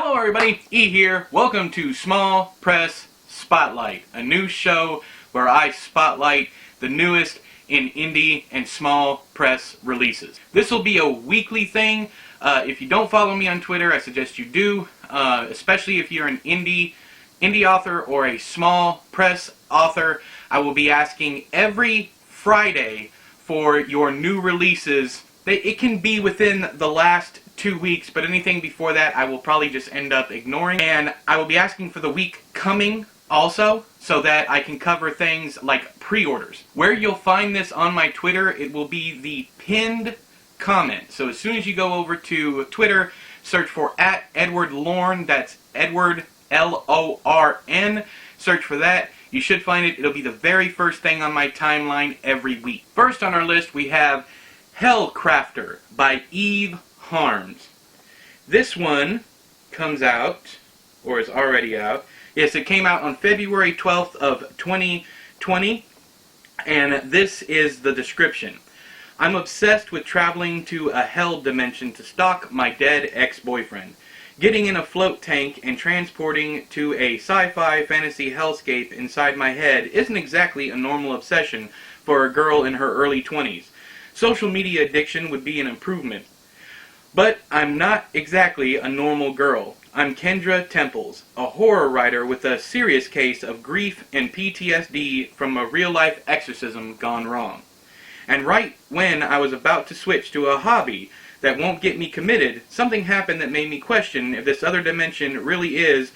Hello everybody, E here. Welcome to Small Press Spotlight, a new show where I spotlight the newest in indie and small press releases. This will be a weekly thing. If you don't follow me on Twitter, I suggest you do, especially if you're an indie author or a small press author. I will be asking every Friday for your new releases. It can be within the last 2 weeks, but anything before that I will probably just end up ignoring. And I will be asking for the week coming also, so that I can cover things like pre-orders. Where you'll find this on my Twitter, it will be the pinned comment. So as soon as you go over to Twitter, search for @EdwardLorn, that's Edward L-O-R-N, search for that. You should find it. It'll be the very first thing on my timeline every week. First on our list we have Hellcrafter by Eve Harms. This one comes out, or is already out. Yes, it came out on February 12th of 2020, and this is the description. I'm obsessed with traveling to a hell dimension to stalk my dead ex-boyfriend. Getting in a float tank and transporting to a sci-fi fantasy hellscape inside my head isn't exactly a normal obsession for a girl in her early 20s. Social media addiction would be an improvement. But I'm not exactly a normal girl. I'm Kendra Temples, a horror writer with a serious case of grief and PTSD from a real-life exorcism gone wrong. And right when I was about to switch to a hobby that won't get me committed, something happened that made me question if this other dimension really is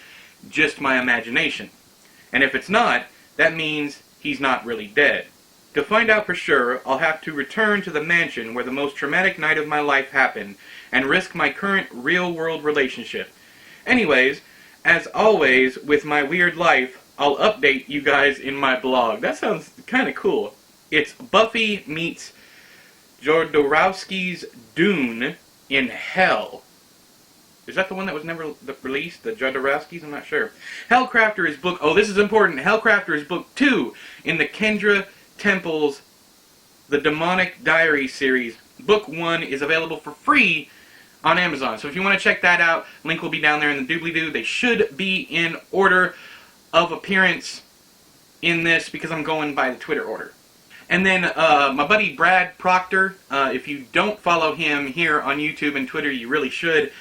just my imagination. And if it's not, that means he's not really dead. To find out for sure, I'll have to return to the mansion where the most traumatic night of my life happened, and risk my current real-world relationship. Anyways, as always, with my weird life, I'll update you guys in my blog. That sounds kind of cool. It's Buffy meets Jodorowsky's Dune in Hell. Is that the one that was never released? The Jodorowskys? I'm not sure. Hellcrafter is book... Oh, this is important. Hellcrafter is book 2 in the Kendra Temples The Demonic Diary series. Book 1 is available for free on Amazon. So if you want to check that out, link will be down there in the doobly-doo. They should be in order of appearance in this because I'm going by the Twitter order. And then my buddy Brad Proctor, if you don't follow him here on YouTube and Twitter, you really should.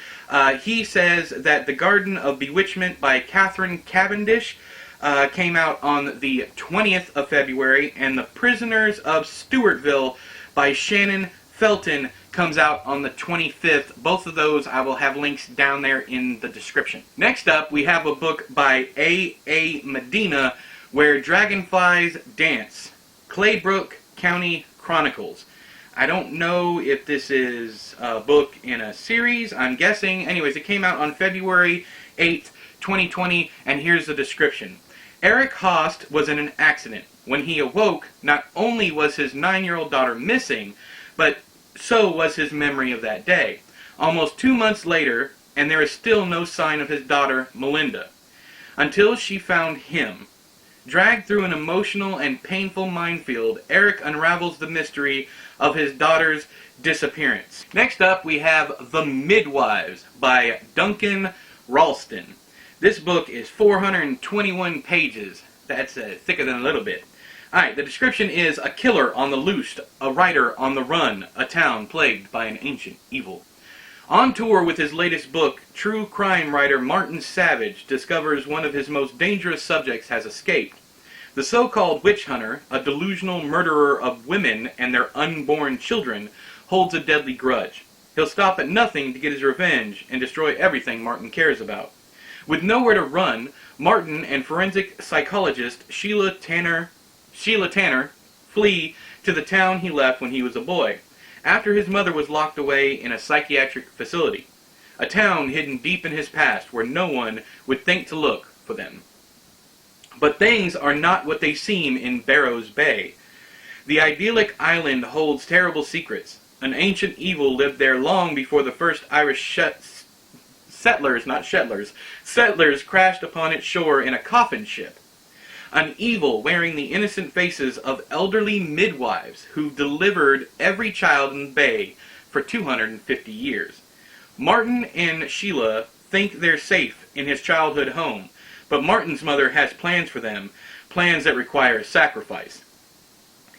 He says that The Garden of Bewitchment by Catherine Cavendish came out on the 20th of February, and The Prisoners of Stewartville by Shannon Felton comes out on the 25th. Both of those I will have links down there in the description. Next up, we have a book by A. Medina, Where Dragonflies Dance, Claybrook County Chronicles. I don't know if this is a book in a series, I'm guessing. Anyways, it came out on February 8th, 2020, and here's the description. Eric Host was in an accident. When he awoke, not only was his 9-year-old daughter missing, but so was his memory of that day. Almost 2 months later, and there is still no sign of his daughter, Melinda, until she found him. Dragged through an emotional and painful minefield, Eric unravels the mystery of his daughter's disappearance. Next up, we have The Midwives by Duncan Ralston. This book is 421 pages. That's thicker than a little bit. Alright, the description is a killer on the loose, a writer on the run, a town plagued by an ancient evil. On tour with his latest book, true crime writer Martin Savage discovers one of his most dangerous subjects has escaped. The so-called witch hunter, a delusional murderer of women and their unborn children, holds a deadly grudge. He'll stop at nothing to get his revenge and destroy everything Martin cares about. With nowhere to run, Martin and forensic psychologist Sheila Tanner flee to the town he left when he was a boy, after his mother was locked away in a psychiatric facility. A town hidden deep in his past where no one would think to look for them. But things are not what they seem in Barrows Bay. The idyllic island holds terrible secrets. An ancient evil lived there long before the first Irish settlers crashed upon its shore in a coffin ship. An evil wearing the innocent faces of elderly midwives who've delivered every child in the bay for 250 years. Martin and Sheila think they're safe in his childhood home, but Martin's mother has plans for them, plans that require sacrifice.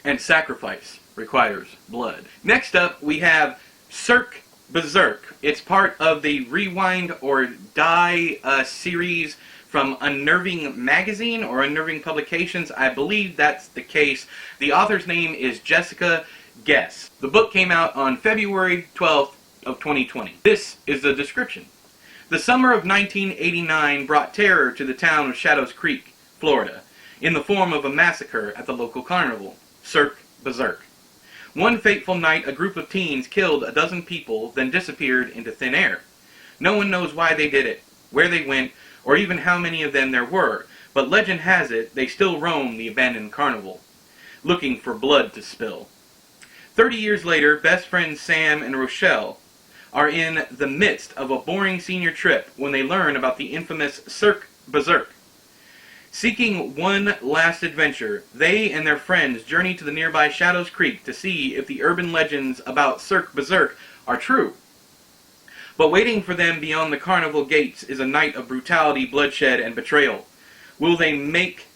And sacrifice requires blood. Next up, we have Cirque Berzerk. It's part of the Rewind or Die series from Unnerving Magazine or Unnerving Publications. I believe that's the case. The author's name is Jessica Guess. The book came out on February 12th of 2020. This is the description. The summer of 1989 brought terror to the town of Shadows Creek, Florida, in the form of a massacre at the local carnival, Cirque Berzerk. One fateful night, a group of teens killed a dozen people, then disappeared into thin air. No one knows why they did it, where they went, or even how many of them there were, but legend has it they still roam the abandoned carnival, looking for blood to spill. 30 years later, best friends Sam and Rochelle are in the midst of a boring senior trip when they learn about the infamous Cirque Berzerk. Seeking one last adventure, they and their friends journey to the nearby Shadows Creek to see if the urban legends about Cirque Berzerk are true. But waiting for them beyond the carnival gates is a night of brutality, bloodshed, and betrayal. Will they make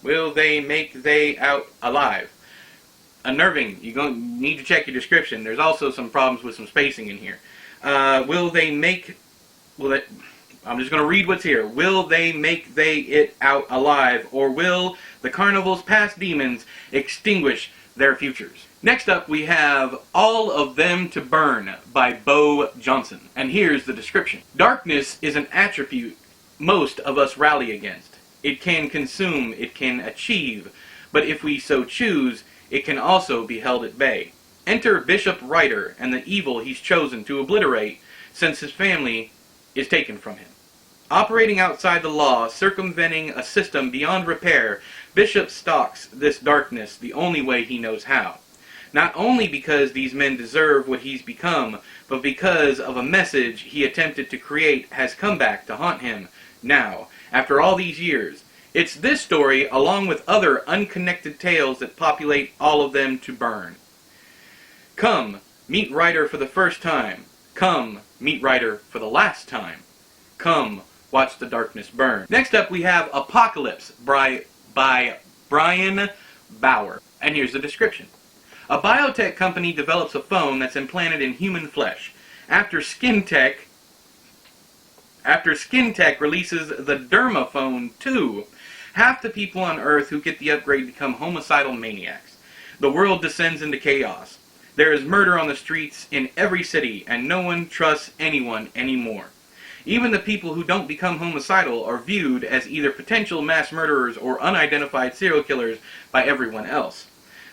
they out alive? Unnerving. You're going to need to check your description. There's also some problems with some spacing in here. I'm just going to read what's here. Will they make it out alive, or will the carnival's past demons extinguish their futures? Next up, we have All of Them to Burn by Bo Johnson. And here's the description. Darkness is an attribute most of us rally against. It can consume, it can achieve, but if we so choose, it can also be held at bay. Enter Bishop Ryder and the evil he's chosen to obliterate since his family is taken from him. Operating outside the law, circumventing a system beyond repair, Bishop stalks this darkness the only way he knows how. Not only because these men deserve what he's become, but because of a message he attempted to create has come back to haunt him now, after all these years. It's this story, along with other unconnected tales, that populate All of Them to Burn. Come, meet Ryder for the first time. Come, meet Ryder for the last time. Come, watch the darkness burn. Next up, we have Apocalypse by Brian Bauer. And here's the description. A biotech company develops a phone that's implanted in human flesh. After SkinTech releases the Dermaphone 2, half the people on Earth who get the upgrade become homicidal maniacs. The world descends into chaos. There is murder on the streets in every city, and no one trusts anyone anymore. Even the people who don't become homicidal are viewed as either potential mass murderers or unidentified serial killers by everyone else.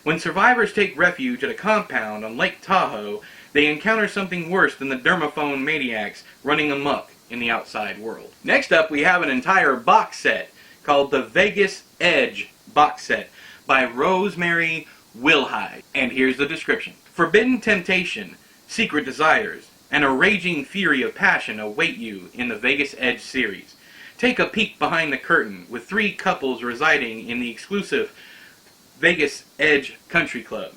When survivors take refuge at a compound on Lake Tahoe, they encounter something worse than the Dermaphone maniacs running amok in the outside world. Next up, we have an entire box set called the Vegas Edge box set by Rosemary Wilhide. And here's the description. Forbidden temptation, secret desires, and a raging fury of passion await you in the Vegas Edge series. Take a peek behind the curtain with 3 couples residing in the exclusive Vegas Edge Country Club.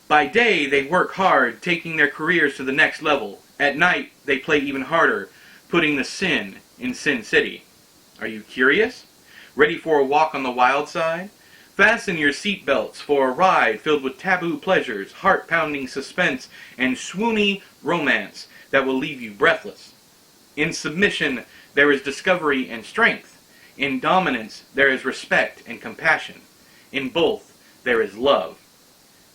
By day, they work hard, taking their careers to the next level. At night, they play even harder, putting the sin in Sin City. Are you curious? Ready for a walk on the wild side? Fasten your seatbelts for a ride filled with taboo pleasures, heart-pounding suspense, and swoony romance that will leave you breathless. In submission, there is discovery and strength. In dominance, there is respect and compassion. In both, there is love.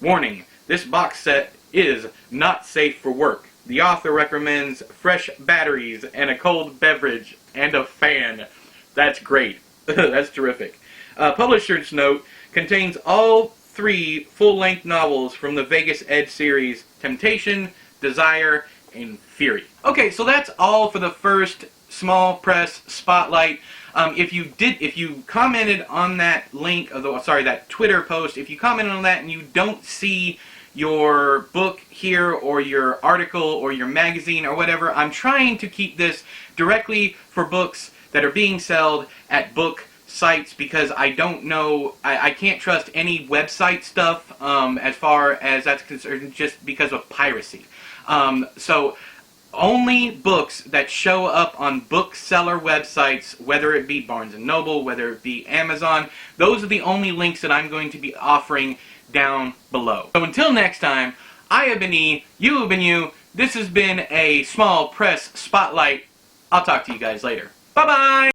Warning, this box set is not safe for work. The author recommends fresh batteries and a cold beverage and a fan. That's great. That's terrific. Publisher's note contains all 3 full-length novels from the Vegas Edge series, Temptation, Desire, and Fury. Okay, so that's all for the first small press spotlight. If you commented on that link, that Twitter post, if you commented on that and you don't see your book here or your article or your magazine or whatever, I'm trying to keep this directly for books that are being sold at book sites because I don't know, I can't trust any website stuff as far as that's concerned just because of piracy. So only books that show up on bookseller websites, whether it be Barnes & Noble, whether it be Amazon, those are the only links that I'm going to be offering down below. So until next time, I have been E, you have been you, this has been a small press spotlight. I'll talk to you guys later. Bye-bye!